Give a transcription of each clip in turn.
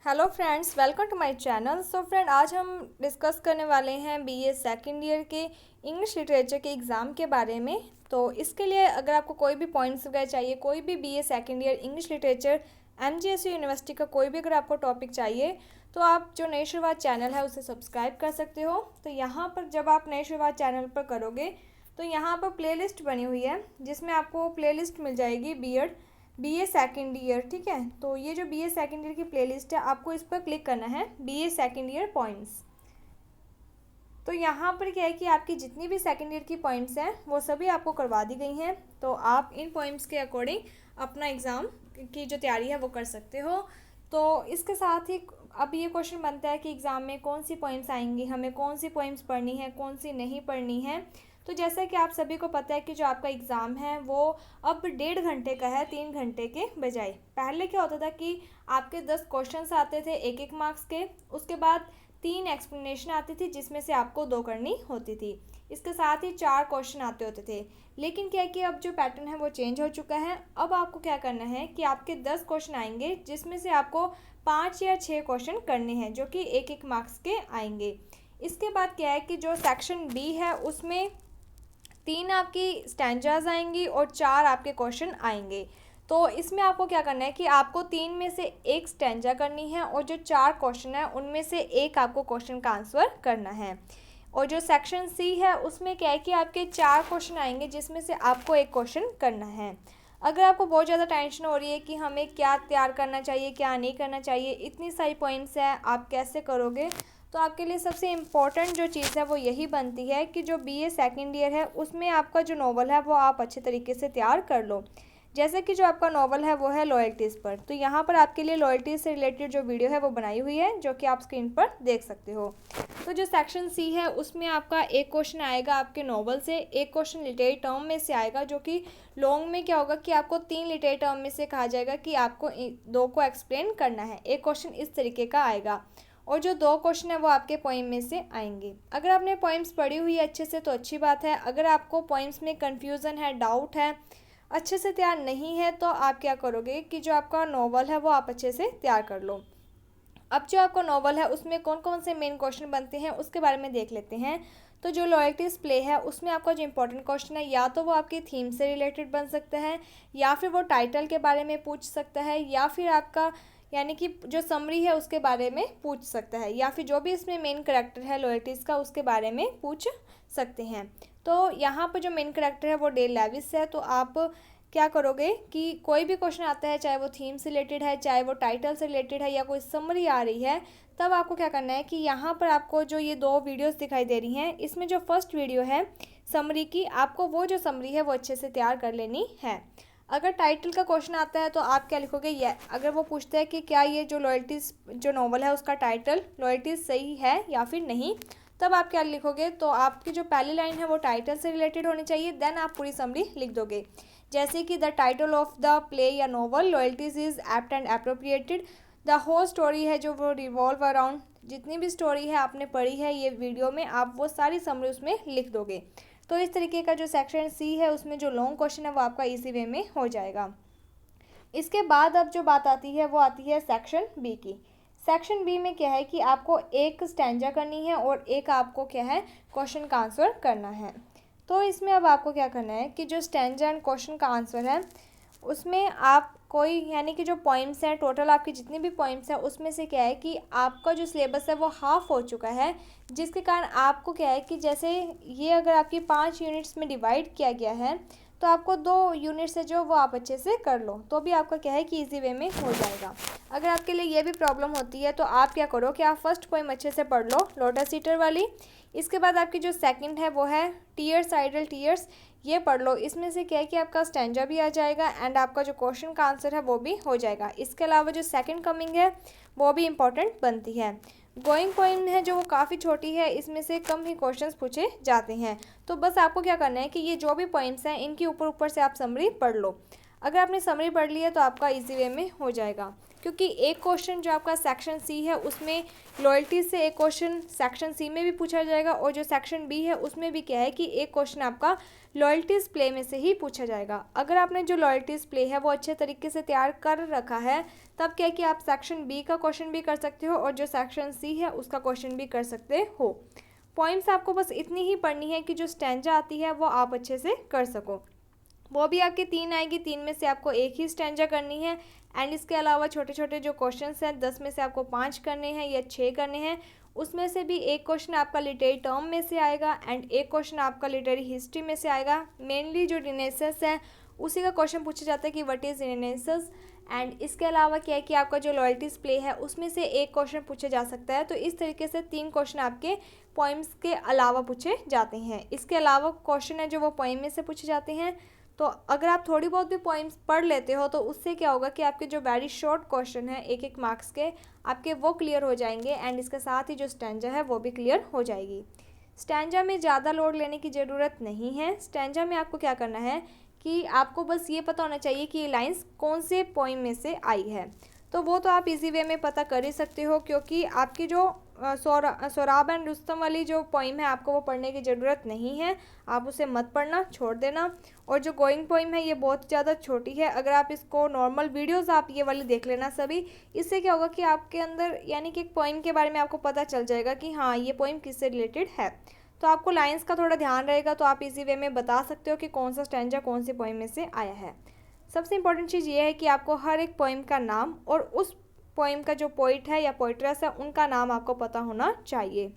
Hello friends, welcome to my channel. So friend, आज हम discuss करने वाले हैं बीए सेकंड ईयर के इंग्लिश लिटरेचर के एग्ज़ाम के बारे में। तो इसके लिए अगर आपको कोई भी पॉइंट्स वगैरह चाहिए, कोई भी BA second year English literature MGSU university का कोई भी अगर आपको टॉपिक चाहिए तो आप जो नई शुरुआत चैनल है उसे सब्सक्राइब कर सकते हो। तो यहाँ पर जब आप नई शुरुआत चैनल पर करोगे तो यहाँ पर प्लेलिस्ट बनी हुई है जिसमें आपको प्लेलिस्ट मिल जाएगी बीए सेकंड ईयर। ठीक है, तो ये जो बीए सेकंड ईयर की प्लेलिस्ट है आपको इस पर क्लिक करना है, बीए सेकंड ईयर पॉइंट्स। तो यहाँ पर क्या है कि आपकी जितनी भी सेकंड ईयर की पॉइंट्स हैं वो सभी आपको करवा दी गई हैं। तो आप इन पॉइंट्स के अकॉर्डिंग अपना एग्ज़ाम की जो तैयारी है वो कर सकते हो। तो इसके साथ ही अब ये क्वेश्चन बनता है कि एग्ज़ाम में कौन सी पॉइंट्स आएंगी, हमें कौन सी पॉइंट्स पढ़नी है, कौन सी नहीं पढ़नी है। तो जैसा कि आप सभी को पता है कि जो आपका एग्ज़ाम है वो अब 1.5 घंटे का है, 3 घंटे के बजाय। पहले क्या होता था कि आपके 10 क्वेश्चंस आते थे 1-1 मार्क्स के, उसके बाद 3 एक्सप्लेनेशन आती थी जिसमें से आपको 2 करनी होती थी। इसके साथ ही 4 क्वेश्चन आते होते थे। लेकिन क्या है कि अब जो पैटर्न है वो चेंज हो चुका है। अब आपको क्या करना है कि आपके 10 क्वेश्चन आएंगे जिसमें से आपको 5 या 6 क्वेश्चन करने हैं जो कि 1-1 मार्क्स के आएंगे। इसके बाद क्या है कि जो सेक्शन बी है उसमें 3 आपकी स्टैंजाज आएंगी और 4 आपके क्वेश्चन आएंगे। तो इसमें आपको क्या करना है कि आपको 3 में से 1 स्टैंजा करनी है और जो 4 क्वेश्चन है उनमें से 1 आपको क्वेश्चन का आंसर करना है। और जो सेक्शन सी है उसमें क्या है कि आपके 4 क्वेश्चन आएंगे जिसमें से आपको 1 क्वेश्चन करना है। अगर आपको बहुत ज़्यादा टेंशन हो रही है कि हमें क्या तैयार करना चाहिए, क्या नहीं करना चाहिए, इतनी सारी पॉइंट्स हैं, आप कैसे करोगे, तो आपके लिए सबसे इम्पॉर्टेंट जो चीज़ है वो यही बनती है कि जो बीए सेकंड ईयर है उसमें आपका जो नॉवल है वो आप अच्छे तरीके से तैयार कर लो। जैसे कि जो आपका नॉवल है वो है लॉयल्टीज़ पर, तो यहाँ पर आपके लिए लॉयल्टीज़ से रिलेटेड जो वीडियो है वो बनाई हुई है जो कि आप स्क्रीन पर देख सकते हो। तो जो सेक्शन सी है उसमें आपका 1 क्वेश्चन आएगा आपके नॉवल से, 1 क्वेश्चन लिटरेरी टर्म में से आएगा, जो कि लॉन्ग में क्या होगा कि आपको 3 लिटरेरी टर्म में से कहा जाएगा कि आपको 2 को एक्सप्लेन करना है। 1 क्वेश्चन इस तरीके का आएगा और जो 2 क्वेश्चन है वो आपके पोइम में से आएंगे। अगर आपने पोइम्स पढ़ी हुई है अच्छे से तो अच्छी बात है। अगर आपको पोइम्स में कन्फ्यूज़न है, डाउट है, अच्छे से तैयार नहीं है, तो आप क्या करोगे कि जो आपका नॉवल है वो आप अच्छे से तैयार कर लो। अब जो आपका नॉवल है उसमें कौन कौन से मेन क्वेश्चन बनते हैं उसके बारे में देख लेते हैं। तो जो लॉयल्टीज़ प्ले है उसमें आपका जो इंपॉर्टेंट क्वेश्चन है या तो वो आपकी थीम से रिलेटेड बन सकता है, या फिर वो टाइटल के बारे में पूछ सकता है, या फिर आपका यानी कि जो समरी है उसके बारे में पूछ सकता है, या फिर जो भी इसमें मेन करैक्टर है लॉयल्टीज़ का उसके बारे में पूछ सकते हैं। तो यहाँ पर जो मेन करैक्टर है वो डेल लेविस है। तो आप क्या करोगे कि कोई भी क्वेश्चन आता है, चाहे वो थीम से रिलेटेड है, चाहे वो टाइटल से रिलेटेड है, या कोई समरी आ रही है, तब आपको क्या करना है कि यहाँ पर आपको जो ये 2 वीडियोस दिखाई दे रही हैं इसमें जो फर्स्ट वीडियो है समरी की, आपको वो जो समरी है वो अच्छे से तैयार कर लेनी है। अगर टाइटल का क्वेश्चन आता है तो आप क्या लिखोगे, ये अगर वो पूछता है कि क्या ये जो लॉयल्टीज़ जो नॉवल है उसका टाइटल लॉयल्टीज़ सही है या फिर नहीं, तब आप क्या लिखोगे, तो आपकी जो पहली लाइन है वो टाइटल से रिलेटेड होनी चाहिए, देन आप पूरी समरी लिख दोगे। जैसे कि the title of the play या novel Loyalties is apt and appropriated, the whole story है जो वो रिवॉल्व अराउंड, जितनी भी स्टोरी है आपने पढ़ी है ये वीडियो में, आप वो सारी समरी उसमें लिख दोगे। तो इस तरीके का जो सेक्शन सी है उसमें जो लॉन्ग क्वेश्चन है वो आपका इजी वे में हो जाएगा। इसके बाद अब जो बात आती है वो आती है सेक्शन बी की। सेक्शन बी में क्या है कि आपको 1 स्टैंजा करनी है और 1 आपको क्या है क्वेश्चन का आंसर करना है। तो इसमें अब आपको क्या करना है कि जो स्टैंजा एंड क्वेश्चन का आंसर है उसमें आप कोई यानी कि जो पॉइंट्स हैं टोटल आपकी जितनी भी पॉइंट्स हैं उसमें से क्या है कि आपका जो सिलेबस है वो हाफ हो चुका है, जिसके कारण आपको क्या है कि जैसे ये अगर आपकी 5 यूनिट्स में डिवाइड किया गया है तो आपको 2 यूनिट्स है जो वो आप अच्छे से कर लो, तो भी आपका क्या है कि इजी वे में हो जाएगा। अगर आपके लिए ये भी प्रॉब्लम होती है तो आप क्या करो कि आप फर्स्ट पोइम अच्छे से पढ़ लो, लोटस ईटर वाली। इसके बाद आपकी जो सेकंड है वो है टीयर्स आइडल टीयर्स, ये पढ़ लो। इसमें से क्या है कि आपका स्टैंजा भी आ जाएगा एंड आपका जो क्वेश्चन का आंसर है वो भी हो जाएगा। इसके अलावा जो सेकंड कमिंग है वो भी इम्पॉर्टेंट बनती है। गोइंग पॉइंट है जो वो काफ़ी छोटी है, इसमें से कम ही क्वेश्चंस पूछे जाते हैं। तो बस आपको क्या करना है कि ये जो भी पॉइंट्स हैं इनके ऊपर ऊपर से आप समरी पढ़ लो। अगर आपने समरी पढ़ ली है तो आपका इजी वे में हो जाएगा। क्योंकि एक क्वेश्चन जो आपका सेक्शन सी है उसमें लॉयल्टी से एक क्वेश्चन सेक्शन सी में भी पूछा जाएगा, और जो सेक्शन बी है उसमें भी क्या है कि एक क्वेश्चन आपका लॉयल्टीज़ प्ले में से ही पूछा जाएगा। अगर आपने जो लॉयल्टीज़ प्ले है वो अच्छे तरीके से तैयार कर रखा है, तब क्या है कि आप सेक्शन बी का क्वेश्चन भी कर सकते हो और जो सेक्शन सी है उसका क्वेश्चन भी कर सकते हो। पॉइंट्स आपको बस इतनी ही पढ़नी है कि जो स्टैंजा आती है वो आप अच्छे से कर सको। वो भी आपके 3 आएगी, 3 में से आपको एक ही स्टैंजा करनी है। एंड इसके अलावा छोटे छोटे जो क्वेश्चंस हैं 10 में से आपको 5 करने हैं या 6 करने हैं। उसमें से भी एक क्वेश्चन आपका लिटरेरी टर्म में से आएगा एंड एक क्वेश्चन आपका लिटरेरी हिस्ट्री में से आएगा। मेनली जो रिनेसेंस है उसी का क्वेश्चन पूछा जाता है कि व्हाट इज़ रिनेसेंस। एंड इसके अलावा क्या है कि आपका जो लॉयल्टीज प्ले है उसमें से एक क्वेश्चन पूछा जा सकता है। तो इस तरीके से 3 क्वेश्चन आपके पोइम्स के अलावा पूछे जाते हैं। इसके अलावा क्वेश्चन है जो वो पोइम में से पूछे जाते हैं। तो अगर आप थोड़ी बहुत भी पोइम्स पढ़ लेते हो तो उससे क्या होगा कि आपके जो वेरी शॉर्ट क्वेश्चन है 1-1 मार्क्स के आपके वो क्लियर हो जाएंगे एंड इसके साथ ही जो स्टैंजा है वो भी क्लियर हो जाएगी। स्टैंजा में ज़्यादा लोड लेने की ज़रूरत नहीं है। स्टैंजा में आपको क्या करना है कि आपको बस ये पता होना चाहिए कि ये लाइंस कौन से पोइम में से आई है। तो वो तो आप इजी वे में पता कर ही सकते हो, क्योंकि आपकी जो सोराब एंड रुस्तम वाली जो पोइम है आपको वो पढ़ने की ज़रूरत नहीं है, आप उसे मत पढ़ना, छोड़ देना। और जो गोइंग पोइम है ये बहुत ज़्यादा छोटी है, अगर आप इसको नॉर्मल वीडियोस आप ये वाली देख लेना सभी। इससे क्या होगा कि आपके अंदर यानी कि एक पोइम के बारे में आपको पता चल जाएगा कि हाँ ये पोइम किससे रिलेटेड है। तो आपको लाइंस का थोड़ा ध्यान रहेगा, तो आप इसी वे में बता सकते हो कि कौन सा स्टैंजा कौन सी पोइम में से आया है। सबसे इम्पोर्टेंट चीज़ ये है कि आपको हर एक पोइम का नाम और उस पोइम का जो पोइट है या पोइट्रेस है उनका नाम आपको पता होना चाहिए।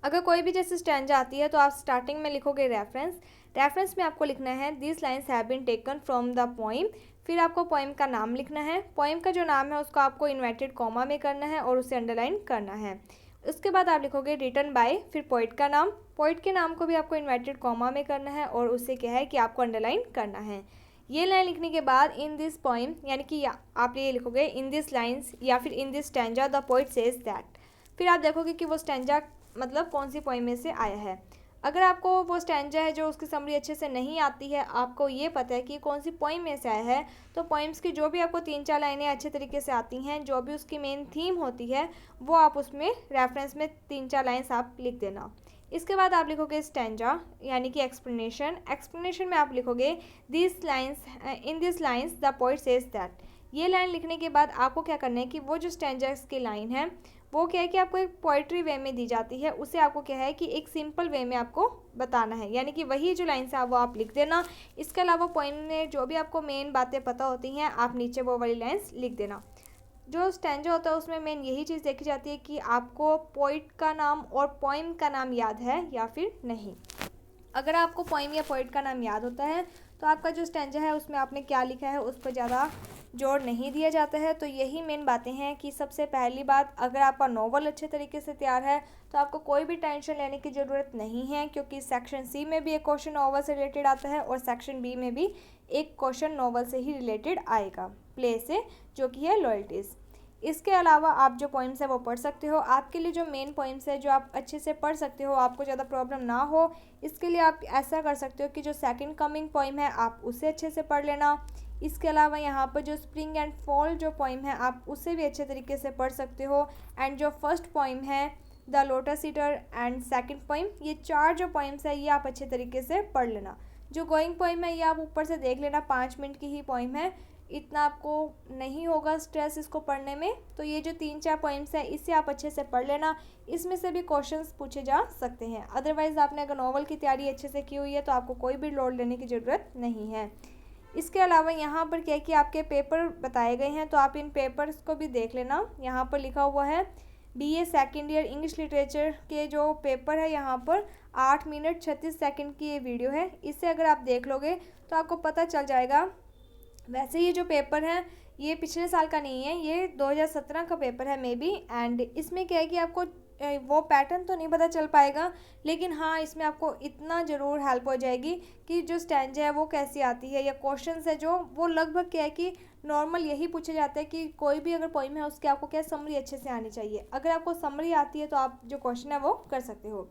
अगर कोई भी जैसे स्टैंजा आती है तो आप स्टार्टिंग में लिखोगे रेफरेंस में आपको लिखना है this lines have been taken from the poem. फिर आपको पोइम का नाम लिखना है, पोइम का जो नाम है उसको आपको इन्वर्टेड कॉमा में करना है और उसे अंडरलाइन करना है। उसके बाद आप लिखोगे रिटन बाय, फिर पोइट का नाम, पोइट के नाम को भी आपको इन्वर्टेड कॉमा में करना है और उससे क्या है कि आपको अंडरलाइन करना है। ये लाइन लिखने के बाद इन दिस पोइम यानी कि आप ये लिखोगे इन दिस लाइन्स या फिर in this stanza the poet says that. फिर आप देखोगे कि वो स्टैंजा मतलब कौन सी पोइम में से आया है। अगर आपको वो स्टैंजा है जो उसकी समरी अच्छे से नहीं आती है, आपको ये पता है कि कौन सी पोइम में से आया है, तो पोइम्स की जो भी आपको 3-4 लाइनें अच्छे तरीके से आती हैं, जो भी उसकी मेन थीम होती है वो आप उसमें रेफरेंस में 3-4 लाइन्स आप लिख देना। इसके बाद आप लिखोगे स्टैंजा यानी कि एक्सप्लेनेशन में आप लिखोगे this lines in this lines the poet says that. ये लाइन लिखने के बाद आपको क्या करना है कि वो जो स्टैंजा की लाइन है वो क्या है कि आपको एक पोइट्री वे में दी जाती है, उसे आपको क्या है कि एक सिंपल वे में आपको बताना है, यानी कि वही जो लाइन्स है वो आप लिख देना। इसके अलावा पोइम में जो भी आपको मेन बातें पता होती हैं आप नीचे वो वाली लाइन्स लिख देना। जो स्टैंजा होता है उसमें मेन यही चीज़ देखी जाती है कि आपको पोइट का नाम और पोइम का नाम याद है या फिर नहीं। अगर आपको पोइम या पोइट का नाम याद होता है तो आपका जो स्टैंजा है उसमें आपने क्या लिखा है उस पर ज़्यादा जोर नहीं दिया जाता है। तो यही मेन बातें हैं कि सबसे पहली बात, अगर आपका नॉवल अच्छे तरीके से तैयार है तो आपको कोई भी टेंशन लेने की ज़रूरत नहीं है, क्योंकि सेक्शन सी में भी एक क्वेश्चन नॉवल से रिलेटेड आता है और सेक्शन बी में भी एक क्वेश्चन नॉवल से ही रिलेटेड आएगा, प्ले से, जो कि है लॉयल्टीज़। इसके अलावा आप जो पॉइंट्स है वो पढ़ सकते हो। आपके लिए जो मेन पॉइंट्स है जो आप अच्छे से पढ़ सकते हो, आपको ज़्यादा प्रॉब्लम ना हो, इसके लिए आप ऐसा कर सकते हो कि जो सेकंड कमिंग पोइम है आप उसे अच्छे से पढ़ लेना। इसके अलावा यहाँ पर जो स्प्रिंग एंड फॉल जो पोइम है आप उसे भी अच्छे तरीके से पढ़ सकते हो। एंड जो फर्स्ट पोइम है the lotus eater and second poem, ये 4 जो पोइम्स है ये आप अच्छे तरीके से पढ़ लेना। जो गोइंग पोइम है ये आप ऊपर से देख लेना, 5 मिनट की ही पोइम है, इतना आपको नहीं होगा स्ट्रेस इसको पढ़ने में। तो ये जो 3-4 पॉइंट्स हैं इसे आप अच्छे से पढ़ लेना, इसमें से भी क्वेश्चंस पूछे जा सकते हैं। अदरवाइज़ आपने अगर नॉवल की तैयारी अच्छे से की हुई है तो आपको कोई भी लोड लेने की ज़रूरत नहीं है। इसके अलावा यहाँ पर क्या है कि आपके पेपर बताए गए हैं, तो आप इन पेपर्स को भी देख लेना। यहाँ पर लिखा हुआ है BA second year English literature के जो पेपर है यहाँ पर 8 मिनट 36 सेकंड की ये वीडियो है, इससे अगर आप देख लोगे तो आपको पता चल जाएगा। वैसे ये जो पेपर है ये पिछले साल का नहीं है, ये 2017 का पेपर है मे बी। एंड इसमें क्या है कि आपको वो पैटर्न तो नहीं पता चल पाएगा, लेकिन हाँ इसमें आपको इतना ज़रूर हेल्प हो जाएगी कि जो स्टैंजा है वो कैसी आती है, या क्वेश्चंस है जो वो लगभग क्या है कि नॉर्मल यही पूछे जाते हैं कि कोई भी अगर पोइम है उसके आपको क्या समरी अच्छे से आनी चाहिए। अगर आपको समरी आती है तो आप जो क्वेश्चन है वो कर सकते हो।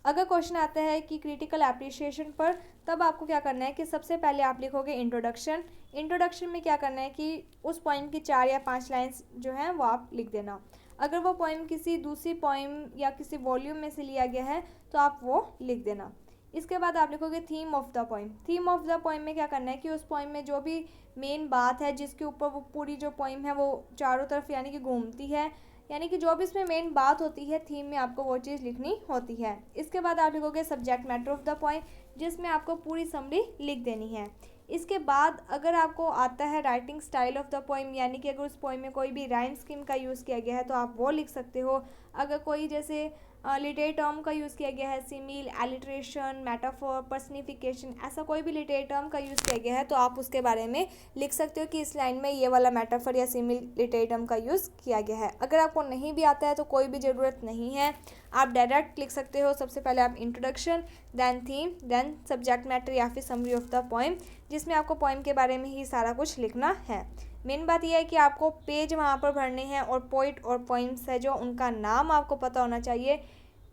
अगर क्वेश्चन आता है कि क्रिटिकल एप्रिसिएशन पर, तब आपको क्या करना है कि सबसे पहले आप लिखोगे इंट्रोडक्शन। इंट्रोडक्शन में क्या करना है कि उस पोइम की 4 या 5 लाइन्स जो हैं वो आप लिख देना। अगर वो पोइम किसी दूसरी पोइम या किसी वॉल्यूम में से लिया गया है तो आप वो लिख देना। इसके बाद आप लिखोगे theme of the poem. Theme of the poem में क्या करना है कि उस पोइम में जो भी मेन बात है जिसके ऊपर वो पूरी जो पोइम है वो चारों तरफ यानी कि घूमती है, यानी कि जो भी इसमें मेन बात होती है थीम में, आपको वो चीज़ लिखनी होती है। इसके बाद आप लिखोगे subject matter of the poem, जिसमें आपको पूरी समरी लिख देनी है। इसके बाद अगर आपको आता है writing style of the poem, यानी कि अगर उस पोइम में कोई भी राइम स्कीम का यूज़ किया गया है तो आप वो लिख सकते हो। अगर कोई जैसे लिटरेरी टर्म का यूज़ किया गया है, सिमिल, एलिट्रेशन, मेटाफोर, पर्सनिफिकेशन, ऐसा कोई भी लिटरेरी टर्म का यूज़ किया गया है तो आप उसके बारे में लिख सकते हो कि इस लाइन में ये वाला मेटाफोर या सिमिल लिटरेरी टर्म का यूज़ किया गया है। अगर आपको नहीं भी आता है तो कोई भी ज़रूरत नहीं है, आप डायरेक्ट लिख सकते हो। सबसे पहले आप introduction, then theme, then subject matter या फिर समरी ऑफ द पोइम, जिसमें आपको पोइम के बारे में ही सारा कुछ लिखना है। मेन बात यह है कि आपको पेज वहाँ पर भरने हैं और पोइट और पोइम्स है जो उनका नाम आपको पता होना चाहिए,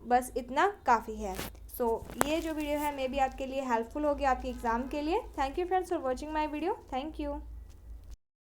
बस इतना काफ़ी है। ये जो वीडियो है मे बी आपके लिए हेल्पफुल होगी आपके एग्ज़ाम के लिए। Thank you friends for watching my video. Thank you.